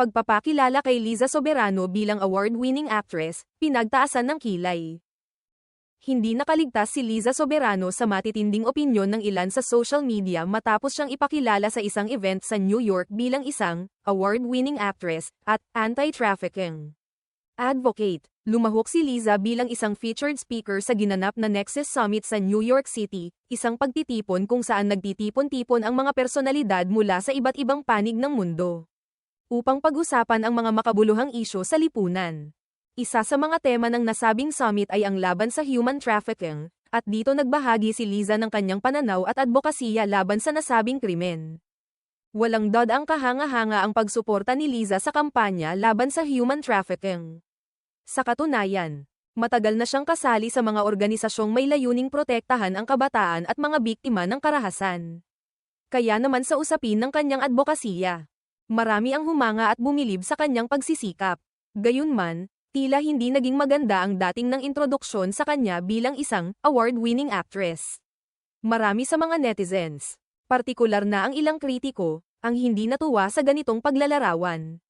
pagpapakilala kay Liza Soberano bilang award-winning actress, pinagtaasan ng kilay. Hindi nakaligtas si Liza Soberano sa matitinding opinyon ng ilan sa social media matapos siyang ipakilala sa isang event sa New York bilang isang award-winning actress at anti-trafficking advocate. Lumahok si Liza bilang isang featured speaker sa ginanap na Nexus Summit sa New York City, isang pagtitipon kung saan nagtitipon-tipon ang mga personalidad mula sa iba't ibang panig ng mundo upang pag-usapan ang mga makabuluhang isyu sa lipunan. Isa sa mga tema ng nasabing summit ay ang laban sa human trafficking, at dito nagbahagi si Liza ng kanyang pananaw at advokasya laban sa nasabing krimen. Walang dodang kahanga-hanga ang pagsuporta ni Liza sa kampanya laban sa human trafficking. Sa katunayan, matagal na siyang kasali sa mga organisasyong may layuning protektahan ang kabataan at mga biktima ng karahasan. Kaya naman sa usapin ng kanyang advokasya, marami ang humanga at bumilib sa kanyang pagsisikap. Gayunman, tila hindi naging maganda ang dating ng introduksyon sa kanya bilang isang award-winning actress. Marami sa mga netizens, partikular na ang ilang kritiko, ang hindi natuwa sa ganitong paglalarawan.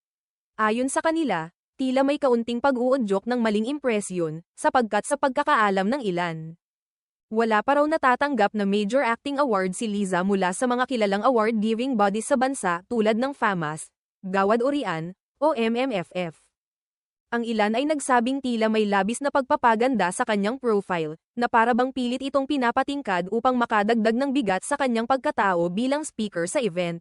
Ayon sa kanila, tila may kaunting pag-uudyok ng maling impresyon, sapagkat sa pagkakaalam ng ilan, wala pa raw natatanggap na major acting award si Liza mula sa mga kilalang award-giving bodies sa bansa tulad ng FAMAS, Gawad Urian, o MMFF. Ang ilan ay nagsabing tila may labis na pagpapaganda sa kanyang profile, na para bang pilit itong pinapatingkad upang makadagdag ng bigat sa kanyang pagkatao bilang speaker sa event.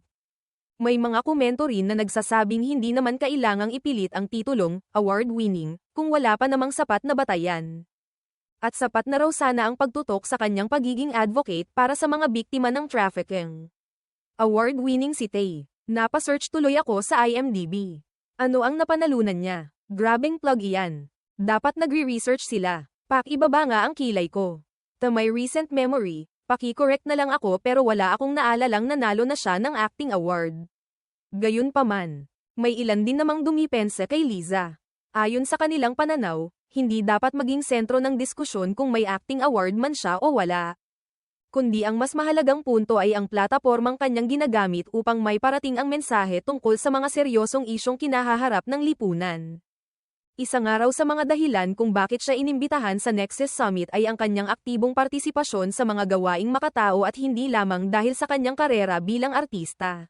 May mga komento rin na nagsasabing hindi naman kailangang ipilit ang titulong award-winning kung wala pa namang sapat na batayan. At sapat na raw sana ang pagtutok sa kanyang pagiging advocate para sa mga biktima ng trafficking. Award-winning si Tay. Napasearch tuloy ako sa IMDb. Ano ang napanalunan niya? Grabeng plug iyan. Dapat nagre-research sila. Pakibaba nga ang kilay ko. Ta may recent memory, paki-correct na lang ako pero wala akong naalalang nanalo na siya ng acting award. Gayunpaman, may ilan din namang dumipensa kay Liza. Ayon sa kanilang pananaw, hindi dapat maging sentro ng diskusyon kung may acting award man siya o wala. Kundi ang mas mahalagang punto ay ang platapormang kanyang ginagamit upang may parating ang mensahe tungkol sa mga seryosong isyong kinahaharap ng lipunan. Isa nga raw sa mga dahilan kung bakit siya inimbitahan sa Nexus Summit ay ang kanyang aktibong partisipasyon sa mga gawaing makatao at hindi lamang dahil sa kanyang karera bilang artista.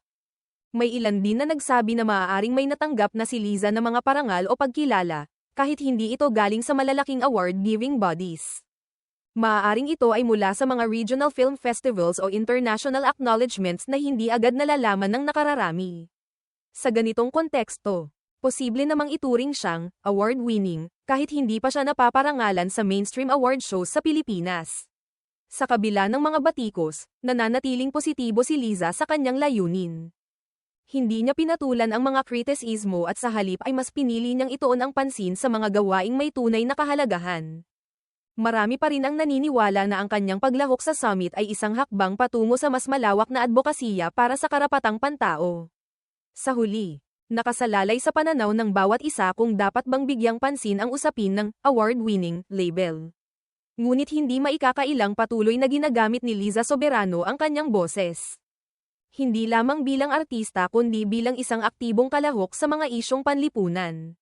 May ilan din na nagsabi na maaaring may natanggap na si Liza na mga parangal o pagkilala, kahit hindi ito galing sa malalaking award-giving bodies. Maaaring ito ay mula sa mga regional film festivals o international acknowledgements na hindi agad nalalaman ng nakararami. Sa ganitong konteksto, posible namang ituring siyang award-winning kahit hindi pa siya napaparangalan sa mainstream award shows sa Pilipinas. Sa kabila ng mga batikos, nananatiling positibo si Liza sa kanyang layunin. Hindi niya pinatulan ang mga kritisismo at sa halip ay mas pinili niyang ituon ang pansin sa mga gawaing may tunay na kahalagahan. Marami pa rin ang naniniwala na ang kanyang paglahok sa summit ay isang hakbang patungo sa mas malawak na advokasya para sa karapatang pantao. Sa huli, nakasalalay sa pananaw ng bawat isa kung dapat bang bigyang pansin ang usapin ng award-winning label. Ngunit hindi maikakailang patuloy na ginagamit ni Liza Soberano ang kanyang boses. Hindi lamang bilang artista kundi bilang isang aktibong kalahok sa mga isyong panlipunan.